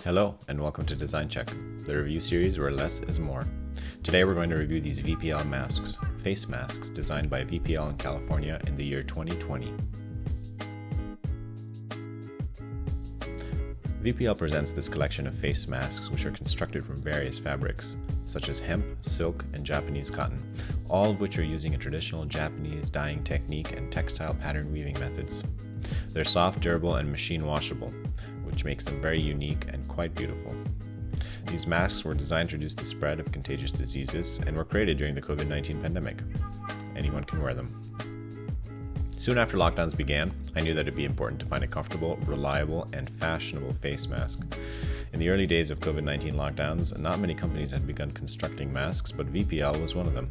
Hello, and welcome to Design Check, the review series where less is more. Today we're going to review these VPL masks, face masks designed by VPL in California in the year 2020. VPL presents this collection of face masks which are constructed from various fabrics, such as hemp, silk, and Japanese cotton, all of which are using a traditional Japanese dyeing technique and textile pattern weaving methods. They're soft, durable, and machine washable, which makes them very unique and quite beautiful. These masks were designed to reduce the spread of contagious diseases and were created during the COVID-19 pandemic. Anyone can wear them. Soon after lockdowns began, I knew that it'd be important to find a comfortable, reliable, and fashionable face mask. In the early days of COVID-19 lockdowns, not many companies had begun constructing masks, but VPL was one of them.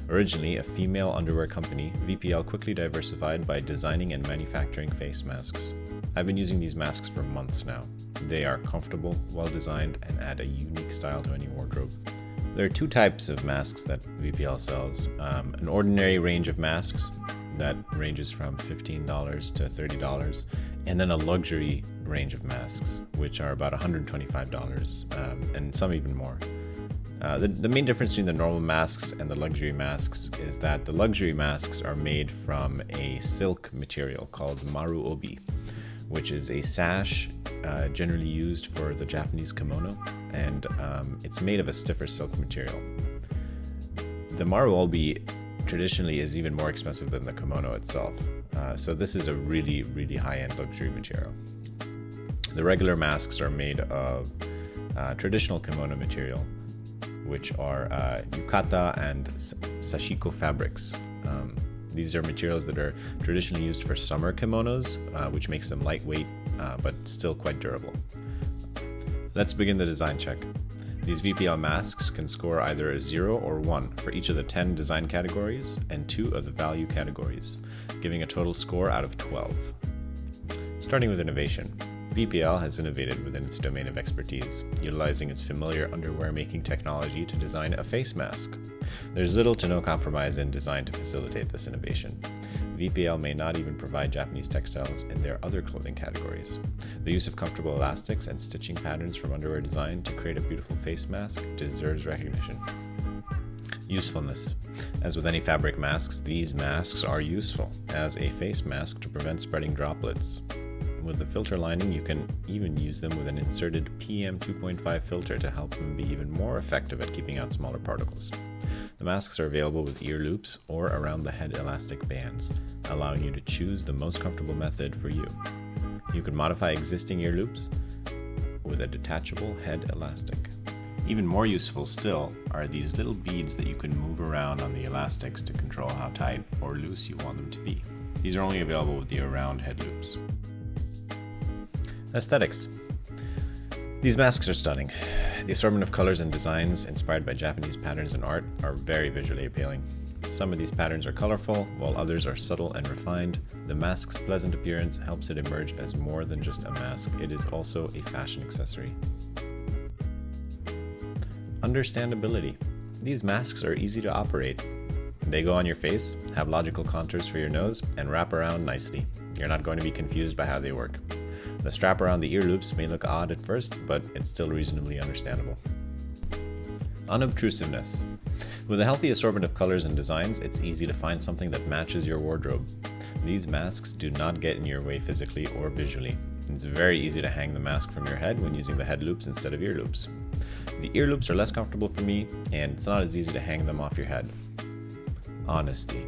Originally a female underwear company, VPL quickly diversified by designing and manufacturing face masks. I've been using these masks for months now. They are comfortable, well-designed, and add a unique style to any wardrobe. There are two types of masks that VPL sells. An ordinary range of masks that ranges from $15 to $30, and then a luxury range of masks, which are about $125, and some even more. The main difference between the normal masks and the luxury masks is that the luxury masks are made from a silk material called maru obi, which is a sash generally used for the Japanese kimono, and it's made of a stiffer silk material. The maru obi traditionally is even more expensive than the kimono itself, so this is a really, really high-end luxury material. The regular masks are made of traditional kimono material, which are yukata and sashiko fabrics. These are materials that are traditionally used for summer kimonos, which makes them lightweight, but still quite durable. Let's begin the design check. These VPL masks can score either a 0 or 1 for each of the 10 design categories and 2 of the value categories, giving a total score out of 12. Starting with innovation, VPL has innovated within its domain of expertise, utilizing its familiar underwear making technology to design a face mask. There's little to no compromise in design to facilitate this innovation. VPL may not even provide Japanese textiles in their other clothing categories. The use of comfortable elastics and stitching patterns from underwear design to create a beautiful face mask deserves recognition. Usefulness. As with any fabric masks, these masks are useful as a face mask to prevent spreading droplets. With the filter lining, you can even use them with an inserted PM 2.5 filter to help them be even more effective at keeping out smaller particles. The masks are available with ear loops or around the head elastic bands, allowing you to choose the most comfortable method for you. You can modify existing ear loops with a detachable head elastic. Even more useful still are these little beads that you can move around on the elastics to control how tight or loose you want them to be. These are only available with the around head loops. Aesthetics. These masks are stunning. The assortment of colors and designs inspired by Japanese patterns and art are very visually appealing. Some of these patterns are colorful, while others are subtle and refined. The mask's pleasant appearance helps it emerge as more than just a mask. It is also a fashion accessory. Understandability. These masks are easy to operate. They go on your face, have logical contours for your nose, and wrap around nicely. You're not going to be confused by how they work. The strap around the ear loops may look odd at first, but it's still reasonably understandable. Unobtrusiveness. With a healthy assortment of colors and designs, it's easy to find something that matches your wardrobe. These masks do not get in your way physically or visually. It's very easy to hang the mask from your head when using the head loops instead of ear loops. The ear loops are less comfortable for me, and it's not as easy to hang them off your head. Honesty.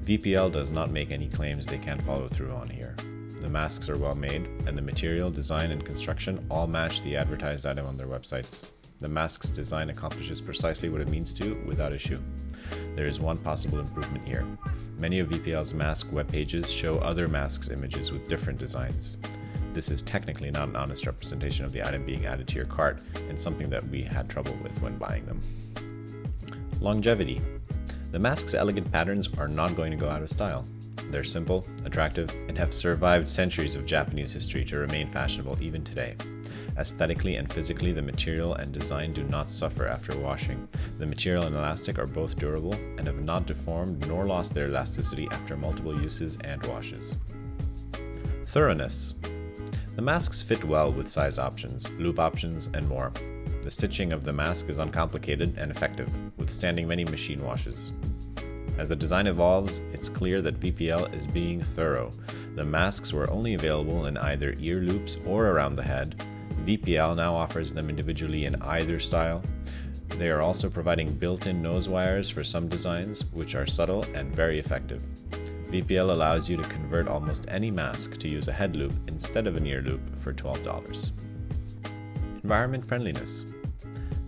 VPL does not make any claims they can't follow through on here. The masks are well made, and the material, design, and construction all match the advertised item on their websites. The mask's design accomplishes precisely what it means to without issue. There is one possible improvement here. Many of VPL's mask web pages show other masks images with different designs. This is technically not an honest representation of the item being added to your cart, and something that we had trouble with when buying them. Longevity. The mask's elegant patterns are not going to go out of style. They're simple, attractive, and have survived centuries of Japanese history to remain fashionable even today. Aesthetically and physically, the material and design do not suffer after washing. The material and elastic are both durable and have not deformed nor lost their elasticity after multiple uses and washes. Thoroughness. The masks fit well with size options, loop options, and more. The stitching of the mask is uncomplicated and effective, withstanding many machine washes. As the design evolves, it's clear that VPL is being thorough. The masks were only available in either ear loops or around the head. VPL now offers them individually in either style. They are also providing built-in nose wires for some designs, which are subtle and very effective. VPL allows you to convert almost any mask to use a head loop instead of an ear loop for $12. Environment friendliness.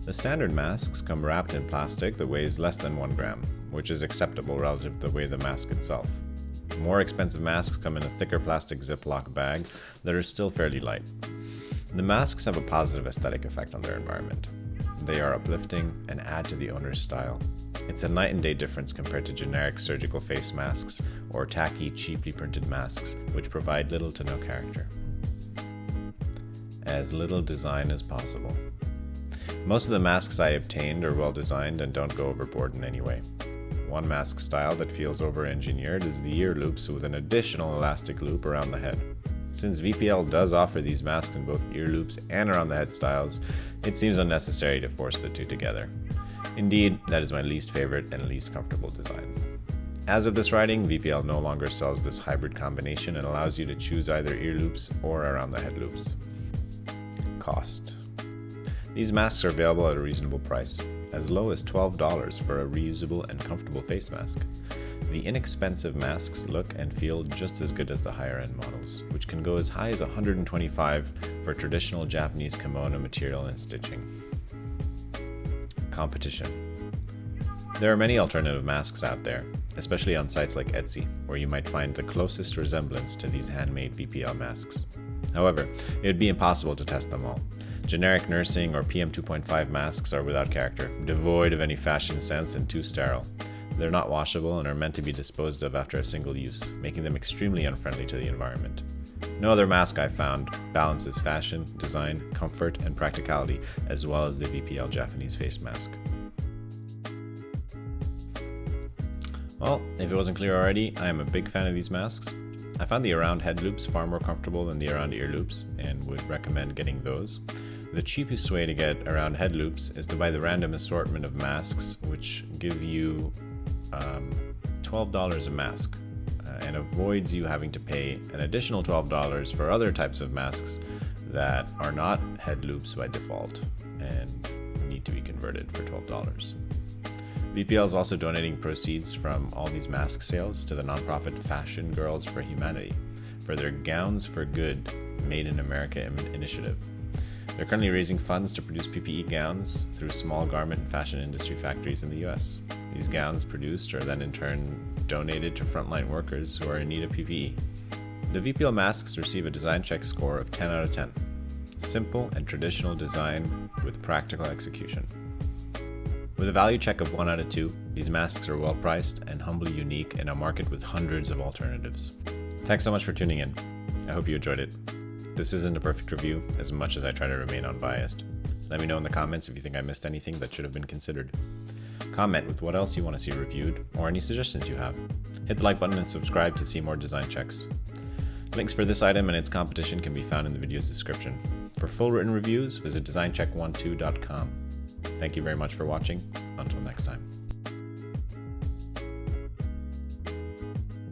The standard masks come wrapped in plastic that weighs less than 1 gram, which is acceptable relative to the weight of the mask itself. More expensive masks come in a thicker plastic Ziploc bag that are still fairly light. The masks have a positive aesthetic effect on their environment. They are uplifting and add to the owner's style. It's a night and day difference compared to generic surgical face masks or tacky, cheaply printed masks, which provide little to no character. As little design as possible. Most of the masks I obtained are well designed and don't go overboard in any way. One mask style that feels over-engineered is the ear loops with an additional elastic loop around the head. Since VPL does offer these masks in both ear loops and around the head styles, it seems unnecessary to force the two together. Indeed, that is my least favorite and least comfortable design. As of this writing, VPL no longer sells this hybrid combination and allows you to choose either ear loops or around the head loops. Cost. These masks are available at a reasonable price, as low as $12 for a reusable and comfortable face mask. The inexpensive masks look and feel just as good as the higher-end models, which can go as high as $125 for traditional Japanese kimono material and stitching. Competition. There are many alternative masks out there, especially on sites like Etsy, where you might find the closest resemblance to these handmade VPL masks. However, it would be impossible to test them all. Generic nursing or PM 2.5 masks are without character, devoid of any fashion sense, and too sterile. They're not washable and are meant to be disposed of after a single use, making them extremely unfriendly to the environment. No other mask I've found balances fashion, design, comfort, and practicality, as well as the VPL Japanese face mask. Well, if it wasn't clear already, I am a big fan of these masks. I found the around head loops far more comfortable than the around ear loops, and would recommend getting those. The cheapest way to get around head loops is to buy the random assortment of masks, which give you $12 a mask, and avoids you having to pay an additional $12 for other types of masks that are not head loops by default and need to be converted for $12. VPL is also donating proceeds from all these mask sales to the nonprofit Fashion Girls for Humanity for their Gowns for Good Made in America initiative. They're currently raising funds to produce PPE gowns through small garment and fashion industry factories in the US. These gowns produced are then in turn donated to frontline workers who are in need of PPE. The VPL masks receive a design check score of 10 out of 10. Simple and traditional design with practical execution. With a value check of 1 out of 2, these masks are well priced and humbly unique in a market with hundreds of alternatives. Thanks so much for tuning in. I hope you enjoyed it. This isn't a perfect review, as much as I try to remain unbiased. Let me know in the comments if you think I missed anything that should have been considered. Comment with what else you want to see reviewed, or any suggestions you have. Hit the like button and subscribe to see more design checks. Links for this item and its competition can be found in the video's description. For full written reviews, visit designcheck12.com. Thank you very much for watching. Until next time.